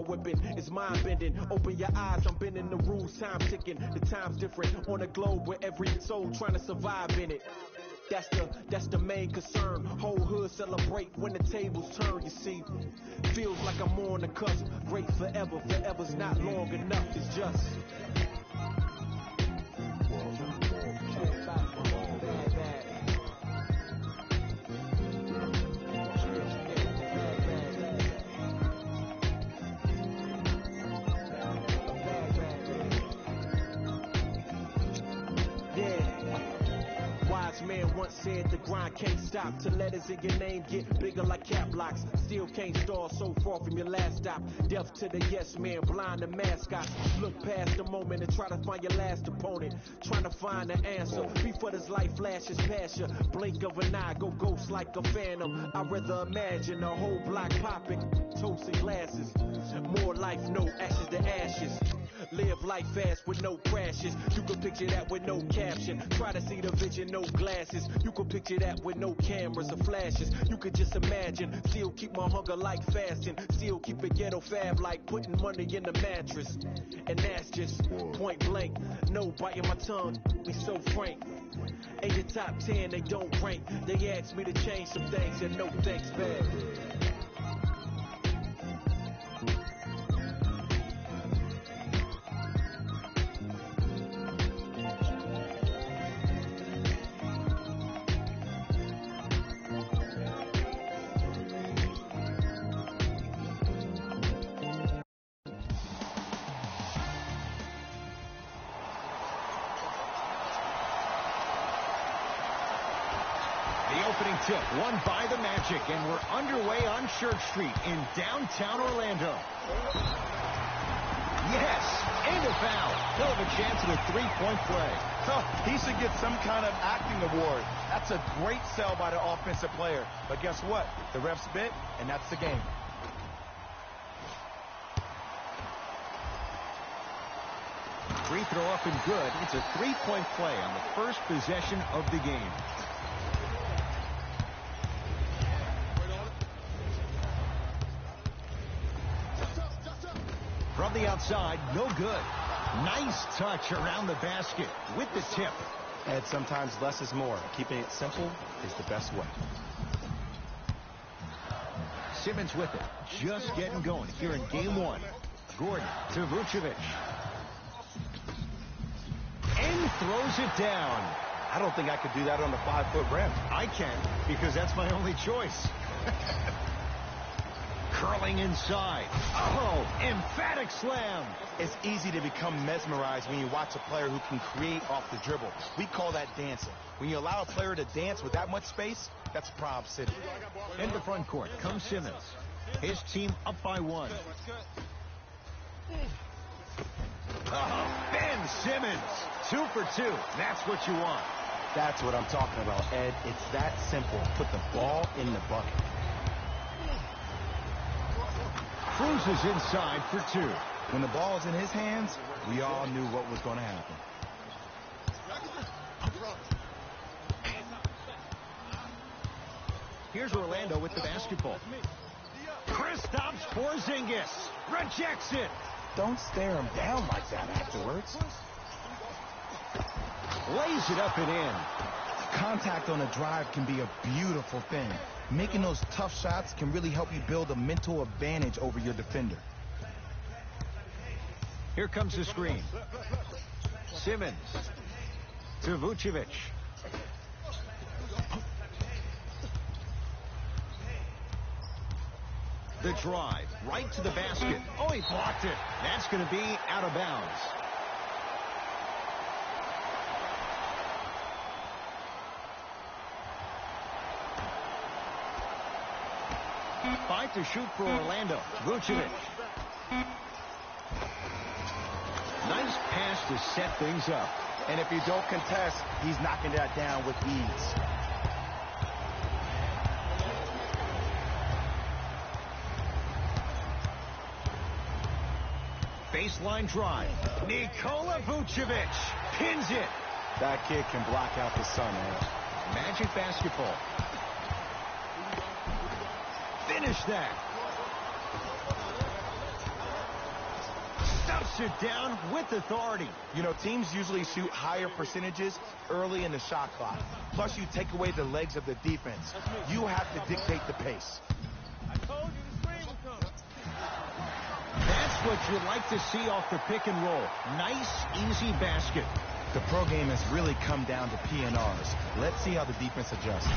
whipping. It's mind bending. Open your eyes, I'm bending the rules. Time ticking. The time's different on a globe where every soul trying to survive in it. That's the main concern. Whole hood celebrate when the tables turn, you see. Feels like I'm on the cusp. Great forever, forever's not long enough. It's just man once said the grind can't stop till letters in your name get bigger like cap locks. Still can't stall so far from your last stop. Deaf to the yes man, blind to mascots. Look past the moment and try to find your last opponent. Trying to find the answer before this life flashes past you. Blink of an eye, go ghost like a phantom. I'd rather imagine a whole block popping, toasting glasses. More life, no ashes to ashes. Live life fast with no crashes. You can picture that with no caption. Try to see the vision, no glasses. You can picture that with no cameras or flashes. You could just imagine. Still keep my hunger like fasting. Still keep it ghetto fab like putting money in the mattress. And that's just point blank. No biting my tongue. We so frank. Ain't the top 10, they don't rank. They asked me to change some things and no thanks back. Opening tip won by the Magic, and we're underway on Church Street in downtown Orlando. Yes, and a foul. He'll have a chance at a three-point play. So he should get some kind of acting award. That's a great sell by the offensive player. But guess what? The refs bit, and that's the game. Free throw up and good. It's a three-point play on the first possession of the game. From the outside, no good. Nice touch around the basket with the tip. And sometimes less is more. Keeping it simple is the best way. Simmons with it. Just getting going here in game one. Gordon to Vucevic. And throws it down. I don't think I could do that on the 5-foot rim. I can, because that's my only choice. Curling inside. Oh, emphatic slam. It's easy to become mesmerized when you watch a player who can create off the dribble. We call that dancing. When you allow a player to dance with that much space, that's Prom City. In the front court comes Simmons. His team up by one. Ben Simmons, 2 for 2. That's what you want. That's what I'm talking about, Ed. It's that simple. Put the ball in the bucket. Cruises inside for 2. When the ball was in his hands, we all knew what was going to happen. Here's Orlando with the basketball. Kristaps Porzingis rejects it. Don't stare him down like that afterwards. Lays it up and in. Contact on a drive can be a beautiful thing. Making those tough shots can really help you build a mental advantage over your defender. Here comes the screen. Simmons to Vucevic. The drive right to the basket. Oh, he blocked it. That's going to be out of bounds. Five to shoot for Orlando. Vucevic. Nice pass to set things up. And if you don't contest, he's knocking that down with ease. Baseline drive. Nikola Vucevic pins it. That kid can block out the sun, man. Magic basketball. Finish that. knocks it down with authority. You know, teams usually shoot higher percentages early in the shot clock. Plus, you take away the legs of the defense. You have to dictate the pace. I told you the screen was coming. That's what you like to see off the pick and roll. Nice, easy basket. The pro game has really come down to PNRs. Let's see how the defense adjusts.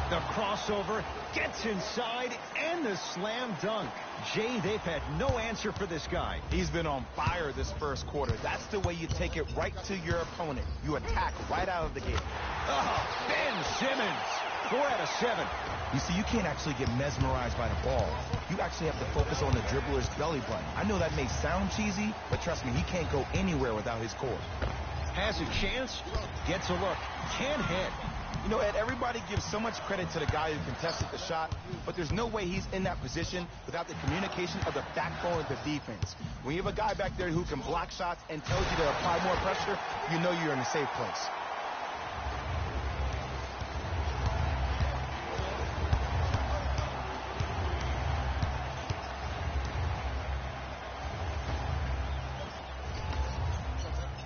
The crossover gets inside and the slam dunk. Jay, they've had no answer for this guy. He's been on fire this first quarter. That's the way you take it right to your opponent. You attack right out of the gate. Oh, Ben Simmons. 4 out of 7. You see, you can't actually get mesmerized by the ball. You actually have to focus on the dribbler's belly button. I know that may sound cheesy, but trust me, he can't go anywhere without his core. Has a chance, gets a look, can't hit. You know, Ed, everybody gives so much credit to the guy who contested the shot, but there's no way he's in that position without the communication of the backbone of the defense. When you have a guy back there who can block shots and tells you to apply more pressure, you know you're in a safe place.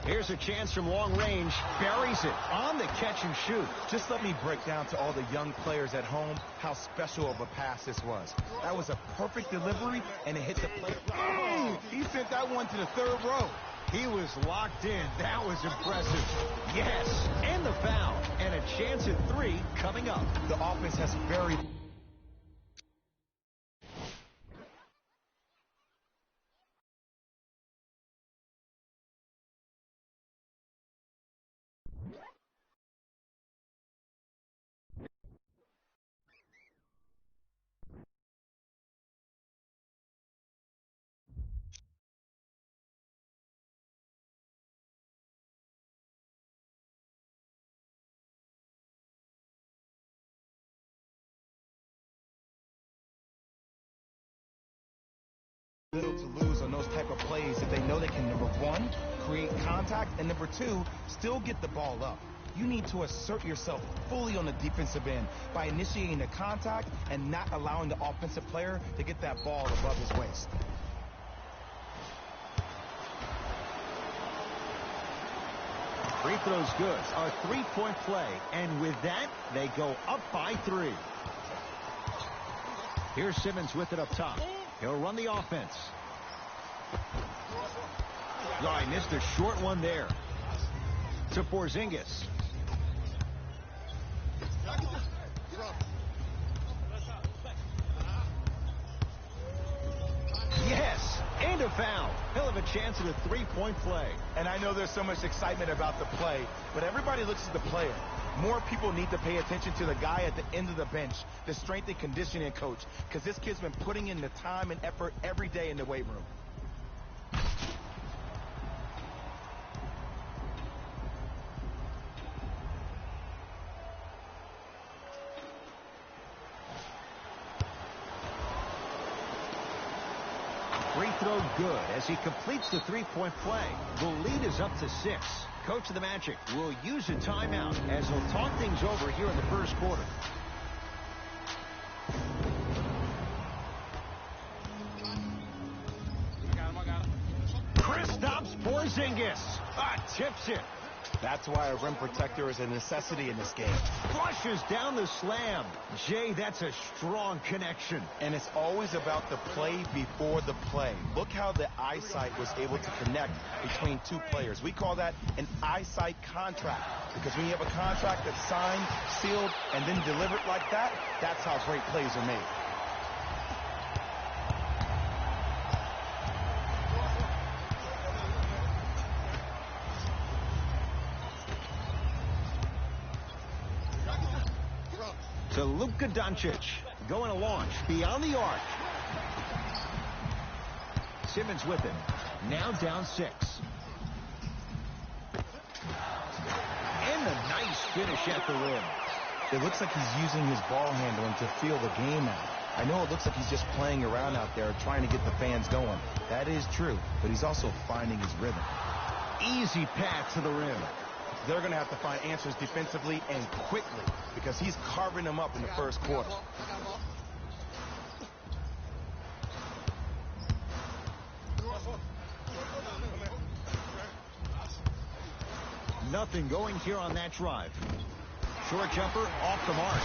Here's a chance from long range. Buries it on the catch and shoot. Just let me break down to all the young players at home how special of a pass this was. That was a perfect delivery, and it hit the plate. Oh, he sent that one to the third row. He was locked in. That was impressive. Yes, and the foul. And a chance at 3 coming up. The offense has very... little to lose on those type of plays if they know they can, number 1, create contact, and number 2, still get the ball up. You need to assert yourself fully on the defensive end by initiating the contact and not allowing the offensive player to get that ball above his waist. Free throw's good. A 3-point play. And with that, they go up by 3. Here's Simmons with it up top. He'll run the offense. Oh, I missed a short one there. To Porzingis. Yes, and a foul. He'll have a chance at a 3-point play. And I know there's so much excitement about the play, but everybody looks at the player. More people need to pay attention to the guy at the end of the bench, the strength and conditioning coach, because this kid's been putting in the time and effort every day in the weight room. Free throw good as he completes the 3-point play. The lead is up to 6. Coach of the Magic will use a timeout as he'll talk things over here in the first quarter. I got him. Kristaps Porzingis tips it. That's why a rim protector is a necessity in this game. Flushes down the slam. Jay, that's a strong connection. And it's always about the play before the play. Look how the eyesight was able to connect between 2 players. We call that an eyesight contract. Because when you have a contract that's signed, sealed, and then delivered like that, that's how great plays are made. To Luka Doncic. Going to launch beyond the arc. Simmons with it. Now down 6. And a nice finish at the rim. It looks like he's using his ball handling to feel the game out. I know it looks like he's just playing around out there trying to get the fans going. That is true, but he's also finding his rhythm. Easy path to the rim. They're going to have to find answers defensively and quickly because he's carving them up in the first quarter. Nothing going here on that drive. Short jumper off the mark.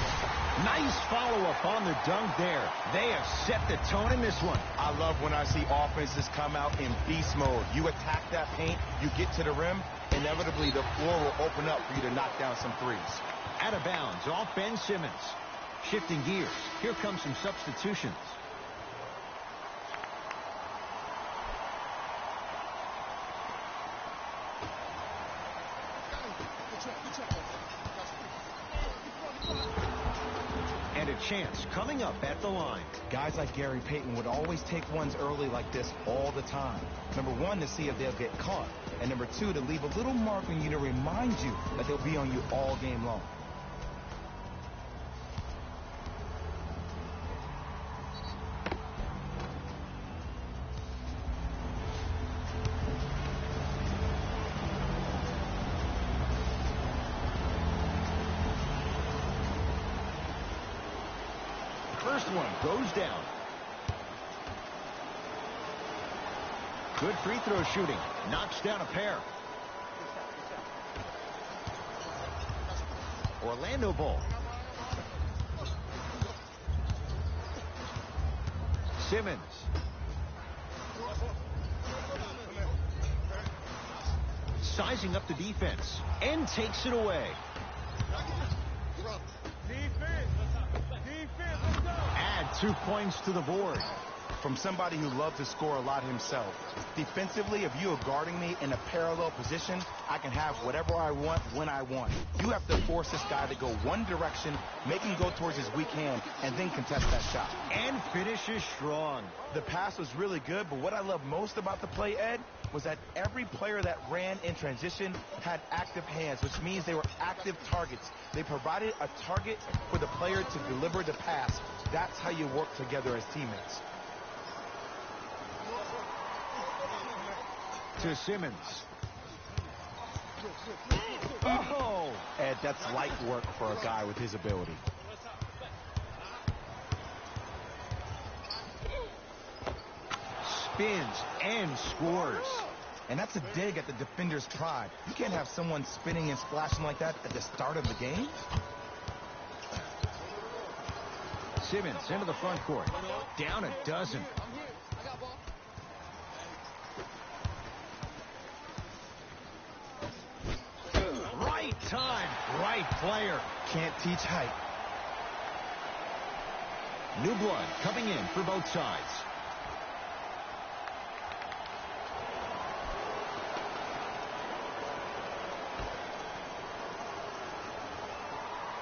Nice follow-up on the dunk there. They have set the tone in this one. I love when I see offenses come out in beast mode. You attack that paint, you get to the rim, inevitably the floor will open up for you to knock down some threes. Out of bounds off Ben Simmons. Shifting gears. Here come some substitutions. And a chance coming up at the line. Guys like Gary Payton would always take ones early like this all the time. Number one, to see if they'll get caught. And number two, to leave a little mark on you to remind you that they'll be on you all game long. First one goes down. Good free throw shooting. Knocks down a pair. Orlando ball. Simmons. Sizing up the defense and takes it away. Add 2 points to the board. From somebody who loves to score a lot himself. Defensively, if you are guarding me in a parallel position, I can have whatever I want when I want. You have to force this guy to go one direction, make him go towards his weak hand, and then contest that shot. And finishes strong. The pass was really good, but what I love most about the play, Ed, was that every player that ran in transition had active hands, which means they were active targets. They provided a target for the player to deliver the pass. That's how you work together as teammates. To Simmons. Oh! Ed, that's light work for a guy with his ability. Spins and scores. And that's a dig at the defender's pride. You can't have someone spinning and splashing like that at the start of the game. Simmons into the front court. Down a dozen. Right time, right player. Can't teach height. New blood coming in for both sides.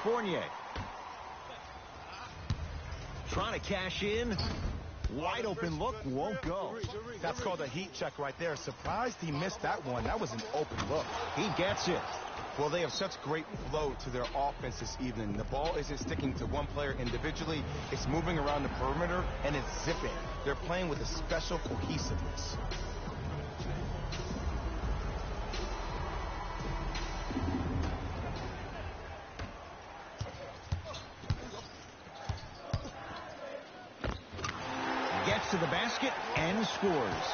Fournier. Trying to cash in. Wide open look, won't go. That's called a heat check right there. Surprised he missed that one. That was an open look. He gets it. Well, they have such great flow to their offense this evening. The ball isn't sticking to one player individually. It's moving around the perimeter, and it's zipping. They're playing with a special cohesiveness. Gets to the basket and scores.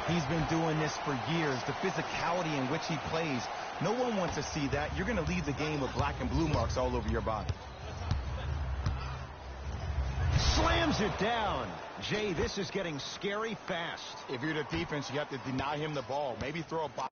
He's been doing this for years. The physicality in which he plays. No one wants to see that. You're going to leave the game with black and blue marks all over your body. Slams it down. Jay, this is getting scary fast. If you're the defense, you have to deny him the ball. Maybe throw a box.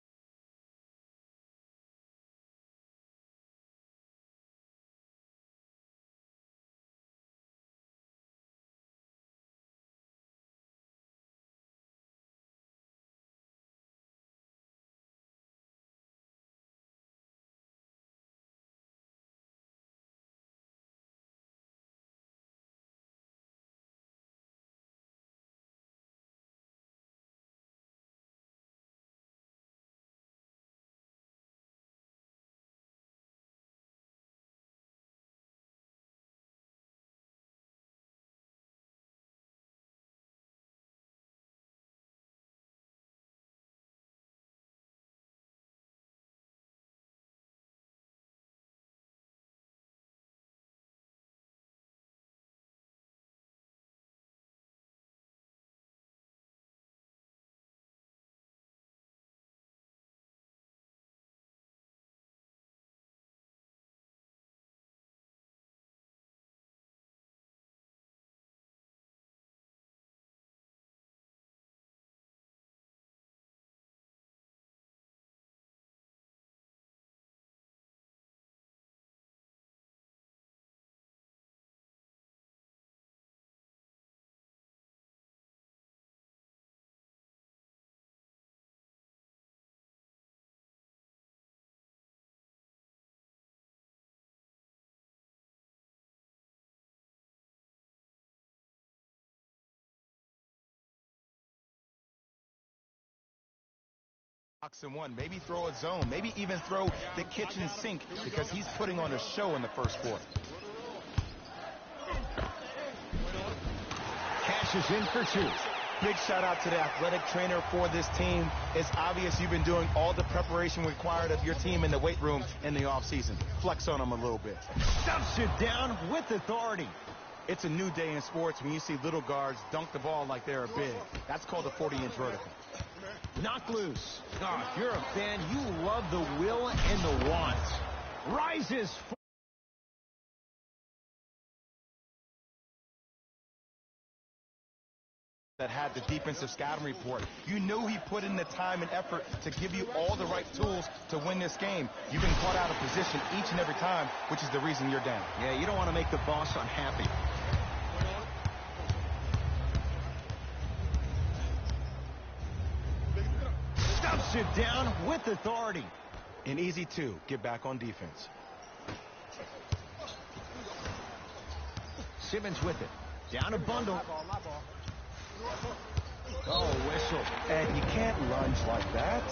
Box and one, maybe throw a zone, maybe even throw the kitchen sink because he's putting on a show in the first quarter. Cashes in for two. Big shout out to the athletic trainer for this team. It's obvious you've been doing all the preparation required of your team in the weight room in the offseason. Flex on them a little bit. Stuffs it down with authority. It's a new day in sports when you see little guards dunk the ball like they're big. That's called a 40-inch vertical. Knock loose. Oh, if you're a fan, you love the will and the want. Rises. That had the defensive scouting report. You knew he put in the time and effort to give you all the right tools to win this game. You've been caught out of position each and every time, which is the reason you're down. Yeah, you don't want to make the boss unhappy. Stuffs it down with authority. An easy two. Get back on defense. Simmons with it. Down a bundle. Oh, whistle. And you can't lunge like that.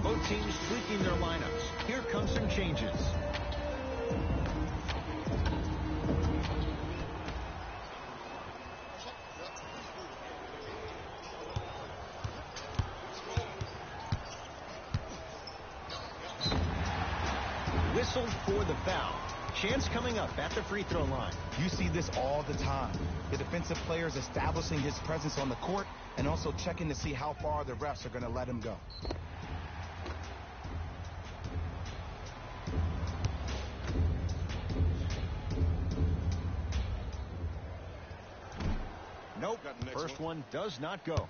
Both teams tweaking their lineups. Here come some changes. Whistled for the foul. Chance coming up at the free throw line. You see this all the time. The defensive player is establishing his presence on the court and also checking to see how far the refs are going to let him go. Nope. First one does not go.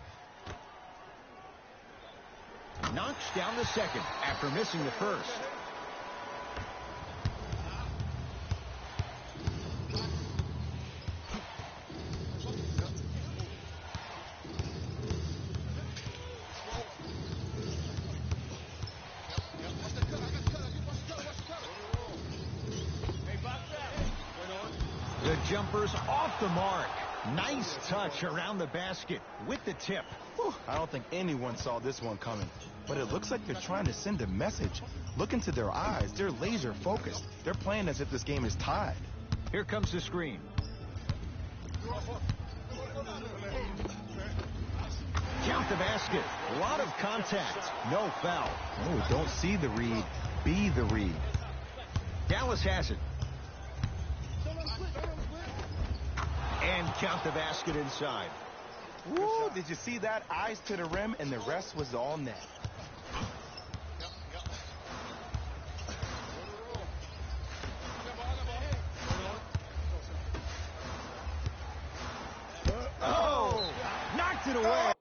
Knocks down the second after missing the first. The jumper's off the mark. Nice touch around the basket with the tip. Whew, I don't think anyone saw this one coming, but it looks like they're trying to send a message. Look into their eyes. They're laser focused. They're playing as if this game is tied. Here comes the screen. Count the basket. A lot of contact. No foul. Oh, don't see the read. Be the read. Dallas has it. And count the basket inside. Woo, did you see that? Eyes to the rim, and the rest was all net. Oh! Knocked it away.